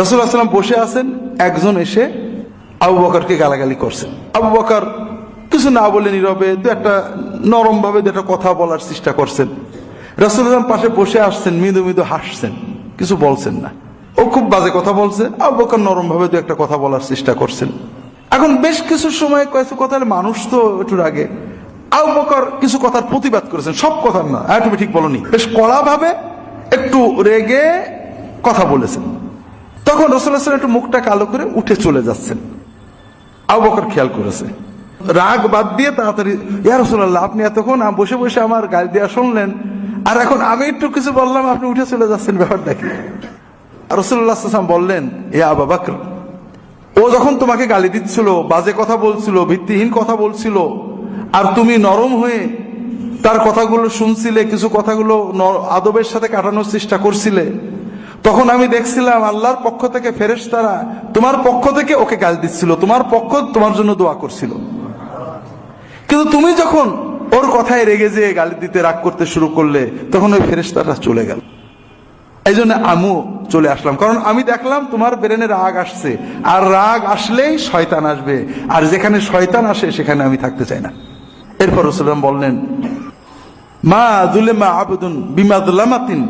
রাসূলুল্লাহ সাল্লাল্লাহু আলাইহি ওয়াসাল্লাম বসে আছেন, একজন এসে আবু বকরকে গালাগালি করছেন। আবু বকর কিছু না বলে নীরবে দু একটা নরম ভাবে দু একটা কথা বলার চেষ্টা করছেন। রাসূলুল্লাহ সাল্লাল্লাহু আলাইহি ওয়াসাল্লাম পাশে বসে আসছেন, মৃদু মৃদু হাসছেন, কিছু বলছেন না। ও খুব বাজে কথা বলছে, আবু বকর নরম ভাবে দু একটা কথা বলার চেষ্টা করছেন। এখন বেশ কিছু সময় কিছু কথা, মানুষ তো একটু রাগে, আবু বকর কিছু কথার প্রতিবাদ করেছেন, সব কথা না, তুমি ঠিক বলনি, বেশ কড়া ভাবে একটু রেগে কথা বলেছেন। তখন রাসূলুল্লাহ সাল্লাল্লাহু আলাইহি ওয়াসাল্লাম একটু মুখটা কালো করে উঠে চলে যাচ্ছেন। আবু বকর খেয়াল করেছে, রাগ বাদ দিয়ে তাড়াতাড়ি, ইয়া রাসূলুল্লাহ, আপনি এতক্ষণ বসে বসে আমার গালি দেওয়া শুনলেন, আর এখন আমি একটু কিছু বললাম আপনি উঠে চলে যাচ্ছেন, ব্যাপারটা কি? রাসূলুল্লাহ সাল্লাল্লাহু আলাইহি ওয়াসাল্লাম বললেন, ইয়া আবু বকর, ও যখন তোমাকে গালি দিচ্ছিল, বাজে কথা বলছিল, ভিত্তিহীন কথা বলছিল, আর তুমি নরম হয়ে তার কথাগুলো শুনছিলে, কিছু কথাগুলো আদবের সাথে কাটানোর চেষ্টা করছিলে, তখন আমি দেখছিলাম আল্লাহর পক্ষ থেকে ফেরেশতারা তোমার পক্ষ থেকে ওকে গালি দিচ্ছিল, তোমার পক্ষ তোমার জন্য দোয়া করছিল। কিন্তু তুমি যখন ওর কথায় রেগে যেয়ে গালি দিতে, রাগ করতে শুরু করলে, তখন ওই ফেরেশতারা চলে গেল। এই জন্য আমিও চলে আসলাম, কারণ আমি দেখলাম তোমার ব্রেনে রাগ আসছে, আর রাগ আসলেই শয়তান আসবে, আর যেখানে শয়তান আসে সেখানে আমি থাকতে চাই না। এরপর রাসূলুল্লাহ বললেন, মা যুলিমা আবদুন বিমাযলামাতিন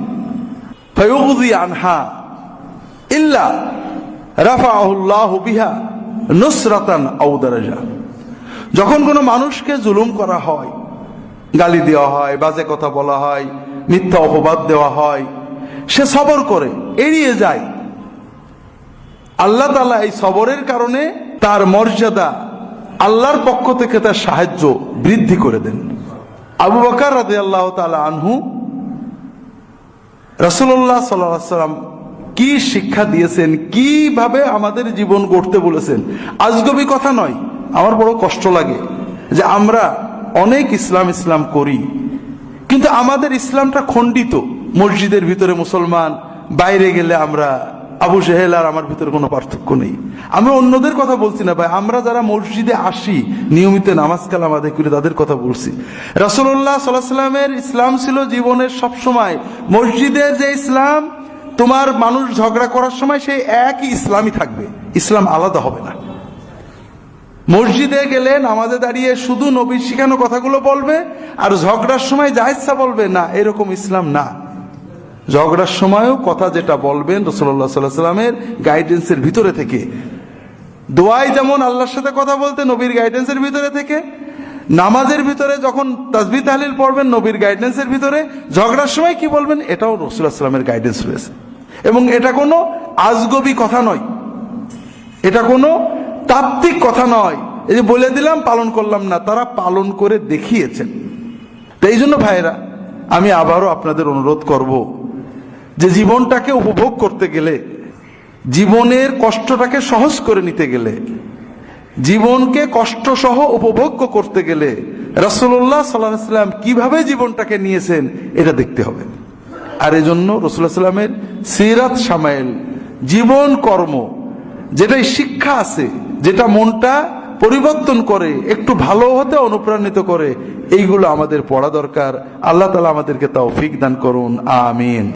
ফায়ুগযি আনহা ইল্লা রাফাআহুল্লাহু বিহা নুসরাতান আও দারাজা। যখন কোনো মানুষকে জুলুম করা হয়, গালি দেওয়া হয়, বাজে কথা বলা হয়, মিথ্যা অপবাদ দেওয়া হয়, সে সবর করে, এড়িয়ে যায়, আল্লাহ তাআলা এই সবরের কারণে তার মর্যাদা আল্লাহর পক্ষ থেকে তার সাহায্য বৃদ্ধি করে দেন। আবু বকর রাদিয়াল্লাহু তাআলা আনহু রাসূলুল্লাহ সাল্লাল্লাহু আলাইহি ওয়াসাল্লাম কি শিক্ষা দিয়েছেন, কিভাবে আমাদের জীবন গড়তে বলেছেন, আজগবি কথা নয়। আমার বড় কষ্ট লাগে যে আমরা অনেক ইসলাম করি, কিন্তু আমাদের ইসলামটা খণ্ডিত। মসজিদের ভিতরে মুসলমান, বাইরে গেলে আমরা আবু জেহেল আর আমার ভিতরে কোনো পার্থক্য নেই। আমি অন্যদের কথা বলছি না ভাই, আমরা যারা মসজিদে আসি, নিয়মিত নামাজ কালাম আদায় করি, তাদের কথা বলছি। রাসূলুল্লাহ সাল্লাল্লাহু আলাইহি ওয়াসাল্লামের ইসলাম ছিল জীবনের সব সময় মসজিদের যে ইসলাম, তোমার মানুষ ঝগড়া করার সময় সেই একই ইসলামই থাকবে, ইসলাম আলাদা হবে না। মসজিদে গেলে নামাজে দাঁড়িয়ে শুধু নবীর শিখানো কথাগুলো বলবে, আর ঝগড়ার সময় যা ইচ্ছা বলবে না, এরকম ইসলাম না। ঝগড়ার সময়ও কথা যেটা বলবেন রাসূলুল্লাহ সাল্লাল্লাহু আলাইহি ওয়াসাল্লামের গাইডেন্সের ভিতরে থেকে, দোয়ায় যেমন আল্লাহর সাথে কথা বলতে নবীর গাইডেন্সের ভিতরে থেকে, নামাজের ভিতরে যখন তাসবিহ তাহলিল পড়বেন নবীর গাইডেন্সের ভিতরে, ঝগড়ার সময় কি বলবেন এটাও রাসূলুল্লাহ সাল্লাল্লাহু আলাইহি ওয়াসাল্লামের গাইডেন্স রয়েছে। এবং এটা কোনো আজগবি কথা নয়, এটা কোনো তাত্ত্বিক কথা নয়, এই যে বলে দিলাম পালন করলাম না, তারা পালন করে দেখিয়েছেন। তো এই জন্য ভাইরা, আমি আবারও আপনাদের অনুরোধ করব যে জীবনটাকে উপভোগ করতে গেলে, জীবনের কষ্টটাকে সহজ করে নিতে গেলে, জীবনকে কষ্ট সহ উপভোগ্য করতে গেলে রাসূলুল্লাহ সাল্লাল্লাহু আলাইহি ওয়াসাল্লাম কিভাবে জীবনটাকে নিয়েছেন এটা দেখতে হবে। আর এজন্য রাসূলুল্লাহ সাল্লাল্লাহু আলাইহি ওয়াসাল্লামের সিরাত শামাইল, জীবন কর্ম, যেটাই শিক্ষা আছে, যেটা মনটা পরিবর্তন করে, একটু ভালো হতে অনুপ্রাণিত করে, এইগুলো আমাদের পড়া দরকার। আল্লাহ তাআলা আমাদেরকে তৌফিক দান করুন, আমিন।